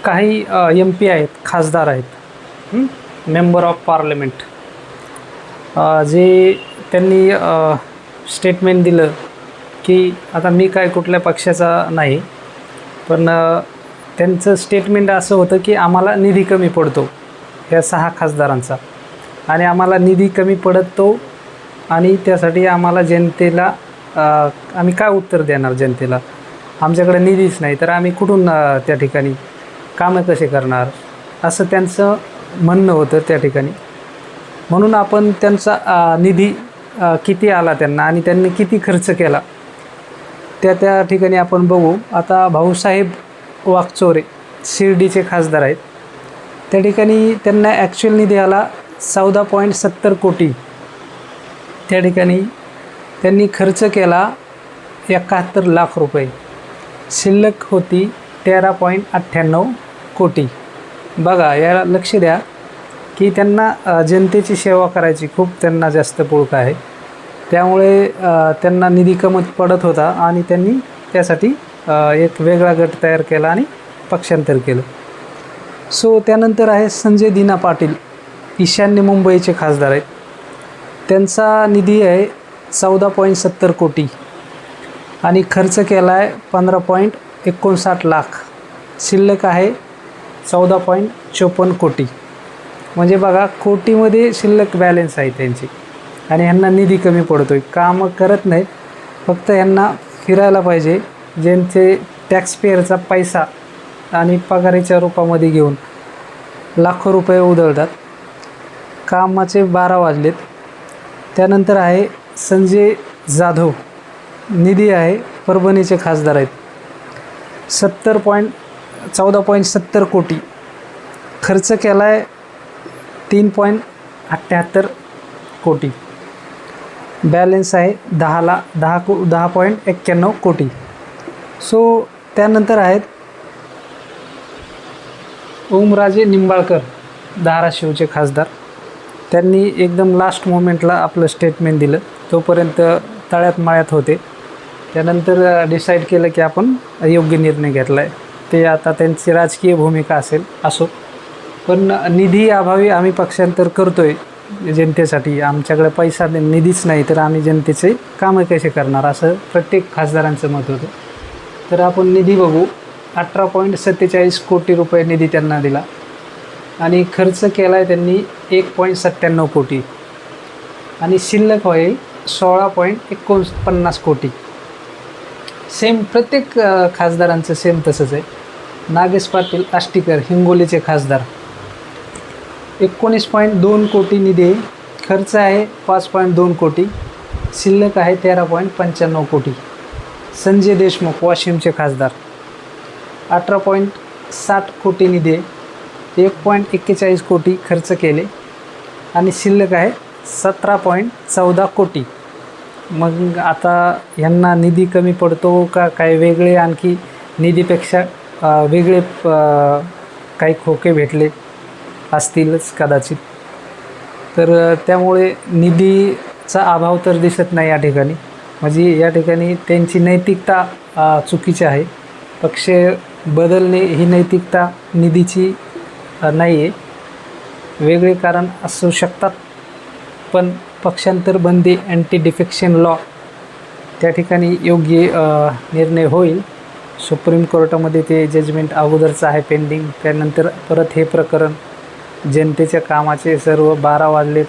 काही MP आहेत, खासदार आहेत, मेंबर ऑफ पार्लमेंट, जे त्यांनी स्टेटमेंट दिलं की आता मी काय कुठल्या पक्षाचा नाही, पण त्यांचं स्टेटमेंट असं होतं की आम्हाला निधी कमी पडतो या 6 खासदारांचा, आणि आम्हाला निधी कमी पडतो आणि त्यासाठी आम्हाला जनतेला आम्ही काय उत्तर देणार जनतेला, आमच्याकडे निधीच नाही तर आम्ही कुठून त्या ठिकाणी कामं कसे करणार, असं त्यांचं म्हणणं होतं त्या ठिकाणी. म्हणून आपण त्यांचा निधी किती आला त्यांना आणि त्यांनी किती खर्च केला त्या ठिकाणी आपण बघू. आता भाऊसाहेब वागचौरे शिर्डीचे खासदार आहेत, त्या ठिकाणी त्यांना ॲक्च्युअल निधी आला 14.70 कोटी. त्या ठिकाणी त्यांनी खर्च केला 71 लाख रुपये, शिल्लक होती 13.98 कोटी. बघा, याला लक्ष द्या की त्यांना जनतेची सेवा करायची खूप त्यांना जास्त पुळक आहे, त्यामुळे त्यांना निधी कमी पडत होता आणि त्यांनी त्यासाठी एक वेगळा गट तयार केला आणि पक्षांतर केलं. सो त्यानंतर आहे संजय दिना पाटील, ईशान्य मुंबईचे खासदार आहेत, त्यांचा निधी आहे 14.70 कोटी आणि खर्च केला आहे 15.59 लाख, शिल्लक आहे 14.54 कोटी. म्हणजे बघा, कोटीमध्ये शिल्लक बॅलन्स आहे त्यांची, आणि ह्यांना निधी कमी पडतो आहे, कामं करत नाहीत, फक्त ह्यांना फिरायला पाहिजे, ज्यांचे टॅक्सपेअरचा पैसा आणि पगारीच्या रूपामध्ये घेऊन लाखो रुपये उधळतात. कामाचे 12 वाजलेत. त्यानंतर आहे संजय जाधव, निधी आहे, परभणीचे खासदार आहेत, 14.70 कोटी, खर्च केला आहे 3.78 कोटी, बॅलन्स आहे 10.91 कोटी. सो त्यानंतर आहेत ओमराजे निंबाळकर, धाराशिवचे खासदार, त्यांनी एकदम लास्ट मोमेंटला आपलं स्टेटमेंट दिलं, तोपर्यंत तळ्यात माळ्यात होते, त्यानंतर डिसाईड केलं की आपण योग्य निर्णय घेतला आहे. ते आता त्यांची राजकीय भूमिका असो, पण निधी अभावी आम्ही पक्षांतर करतो आहे जनतेसाठी, आमच्याकडे पैसा निधीच नाही तर आम्ही जनतेचे कामं कसे करणार, असं प्रत्येक खासदारांचं मत होतं. तर आपण निधी बघू. 18.47 कोटी रुपये निधी त्यांना दिला आणि खर्च केला आहे त्यांनी 1.97 कोटी आणि शिल्लक होईल 16.49 कोटी. सेम प्रत्येक खासदारांचं सेम तसंच आहे. नागेश पाटील आष्टीकर, हिंगोलीचे खासदार, 19.2 कोटी निधी आहे, खर्च आहे 5.2 कोटी, शिल्लक आहे 13.95 कोटी. संजय देशमुख, वाशिमचे खासदार, 18.60 कोटी निधी आहे, 1.41 कोटी खर्च केले आणि शिल्लक आहे 17.14 कोटी. मग आता यांना निधी कमी पडतो का काय वेगळे आणखी निधीपेक्षा वेगळे काही खोके भेटले असतीलच कदाचित, तर त्यामुळे निधीचा अभाव तर दिसत नाही या ठिकाणी. म्हणजे या ठिकाणी त्यांची नैतिकता चुकीची आहे. पक्ष बदलणे ही नैतिकता निधीची नाही आहे. वेगळे कारण असू शकतात, पण पक्षांतर बंदी, अँटी डिफेक्शन लॉ, त्या ठिकाणी योग्य निर्णय होईल. सुप्रीम कोर्टामध्ये ते जजमेंट अगोदरचं आहे पेंडिंग. त्यानंतर परत हे प्रकरण, जनतेच्या कामाचे सर्व 12 वाजलेत.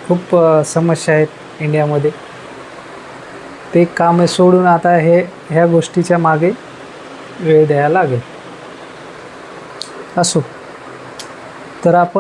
खूप समस्या आहेत इंडियामध्ये. ते काम सोडून आता ह्या गोष्टीच्या मागे वेळ द्यायला लागेल. असो तर आपण